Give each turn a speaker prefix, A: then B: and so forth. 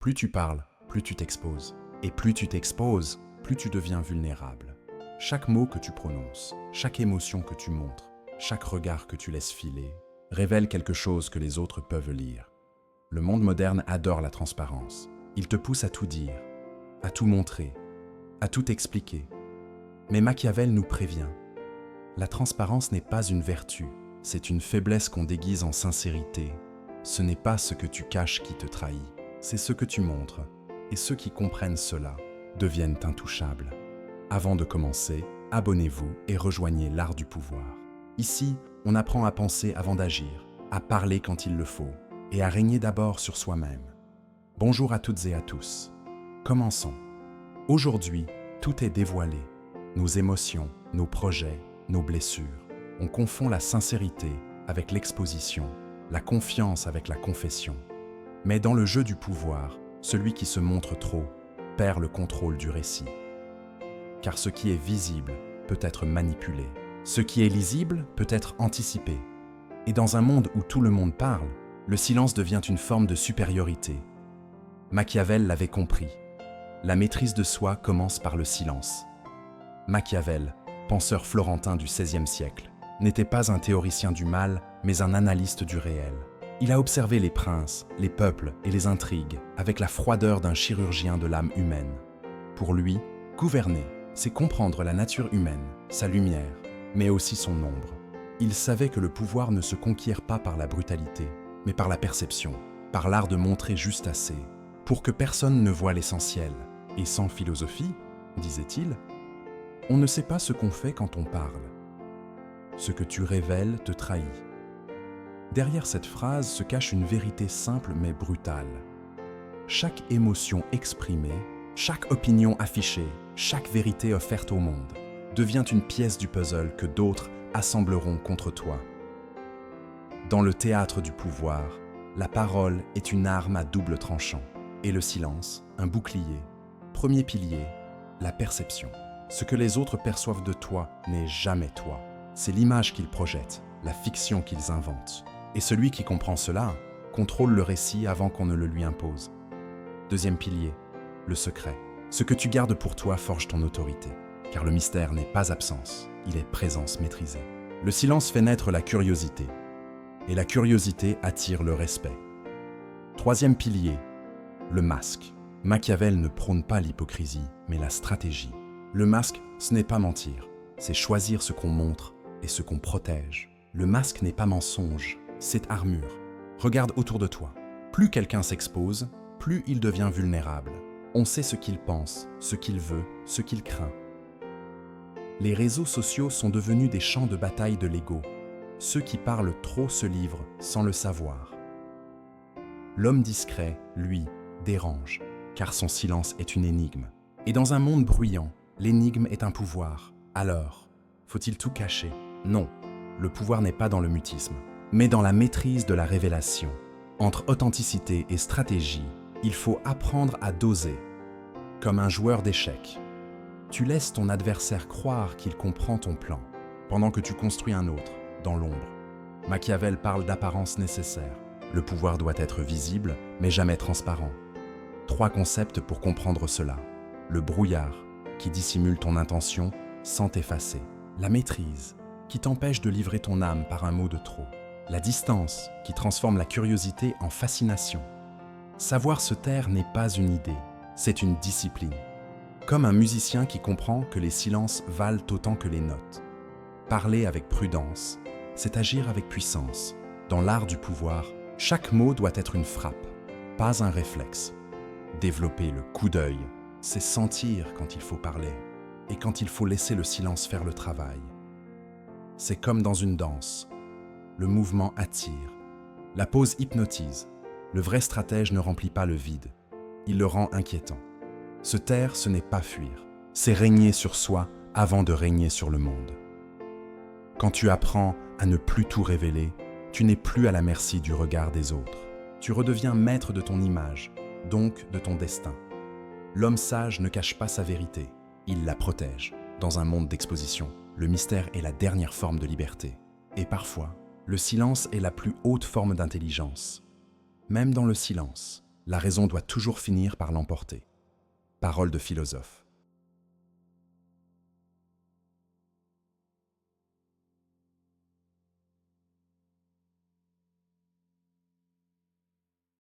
A: Plus tu parles, plus tu t'exposes. Et plus tu t'exposes, plus tu deviens vulnérable. Chaque mot que tu prononces, chaque émotion que tu montres, chaque regard que tu laisses filer, révèle quelque chose que les autres peuvent lire. Le monde moderne adore la transparence. Il te pousse à tout dire, à tout montrer, à tout expliquer. Mais Machiavel nous prévient. La transparence n'est pas une vertu, c'est une faiblesse qu'on déguise en sincérité. Ce n'est pas ce que tu caches qui te trahit, c'est ce que tu montres. Et ceux qui comprennent cela deviennent intouchables. Avant de commencer, abonnez-vous et rejoignez l'art du pouvoir. Ici, on apprend à penser avant d'agir, à parler quand il le faut, et à régner d'abord sur soi-même. Bonjour à toutes et à tous. Commençons. Aujourd'hui, tout est dévoilé. Nos émotions, nos projets, nos blessures. On confond la sincérité avec l'exposition, la confiance avec la confession. Mais dans le jeu du pouvoir, celui qui se montre trop perd le contrôle du récit. Car ce qui est visible peut être manipulé. Ce qui est lisible peut être anticipé. Et dans un monde où tout le monde parle, le silence devient une forme de supériorité. Machiavel l'avait compris. La maîtrise de soi commence par le silence. Machiavel, penseur florentin du XVIe siècle, n'était pas un théoricien du mal, mais un analyste du réel. Il a observé les princes, les peuples et les intrigues avec la froideur d'un chirurgien de l'âme humaine. Pour lui, gouverner, c'est comprendre la nature humaine, sa lumière, mais aussi son ombre. Il savait que le pouvoir ne se conquiert pas par la brutalité, mais par la perception, par l'art de montrer juste assez, pour que personne ne voie l'essentiel. Et sans philosophie, disait-il, on ne sait pas ce qu'on fait quand on parle. Ce que tu révèles te trahit. Derrière cette phrase se cache une vérité simple mais brutale. Chaque émotion exprimée, chaque opinion affichée, chaque vérité offerte au monde devient une pièce du puzzle que d'autres assembleront contre toi. Dans le théâtre du pouvoir, la parole est une arme à double tranchant et le silence, un bouclier. Premier pilier, la perception. Ce que les autres perçoivent de toi n'est jamais toi. C'est l'image qu'ils projettent, la fiction qu'ils inventent. Et celui qui comprend cela contrôle le récit avant qu'on ne le lui impose. Deuxième pilier, le secret. Ce que tu gardes pour toi forge ton autorité, car le mystère n'est pas absence, il est présence maîtrisée. Le silence fait naître la curiosité, et la curiosité attire le respect. Troisième pilier, le masque. Machiavel ne prône pas l'hypocrisie, mais la stratégie. Le masque, ce n'est pas mentir, c'est choisir ce qu'on montre et ce qu'on protège. Le masque n'est pas mensonge, c'est armure. Regarde autour de toi. Plus quelqu'un s'expose, plus il devient vulnérable. On sait ce qu'il pense, ce qu'il veut, ce qu'il craint. Les réseaux sociaux sont devenus des champs de bataille de l'ego. Ceux qui parlent trop se livrent sans le savoir. L'homme discret, lui, dérange, car son silence est une énigme. Et dans un monde bruyant, l'énigme est un pouvoir. Alors, faut-il tout cacher? Non, le pouvoir n'est pas dans le mutisme, mais dans la maîtrise de la révélation. Entre authenticité et stratégie, il faut apprendre à doser. Comme un joueur d'échecs, tu laisses ton adversaire croire qu'il comprend ton plan, pendant que tu construis un autre, dans l'ombre. Machiavel parle d'apparence nécessaire. Le pouvoir doit être visible, mais jamais transparent. 3 concepts pour comprendre cela. Le brouillard, qui dissimule ton intention sans t'effacer. La maîtrise, qui t'empêche de livrer ton âme par un mot de trop. La distance, qui transforme la curiosité en fascination. Savoir se taire n'est pas une idée, c'est une discipline. Comme un musicien qui comprend que les silences valent autant que les notes. Parler avec prudence, c'est agir avec puissance. Dans l'art du pouvoir, chaque mot doit être une frappe, pas un réflexe. Développer le coup d'œil, c'est sentir quand il faut parler et quand il faut laisser le silence faire le travail. C'est comme dans une danse. Le mouvement attire. La pose hypnotise. Le vrai stratège ne remplit pas le vide. Il le rend inquiétant. Se taire, ce n'est pas fuir. C'est régner sur soi avant de régner sur le monde. Quand tu apprends à ne plus tout révéler, tu n'es plus à la merci du regard des autres. Tu redeviens maître de ton image, donc de ton destin. L'homme sage ne cache pas sa vérité, il la protège. Dans un monde d'exposition, le mystère est la dernière forme de liberté. Et parfois, le silence est la plus haute forme d'intelligence. Même dans le silence, la raison doit toujours finir par l'emporter. Parole de philosophe.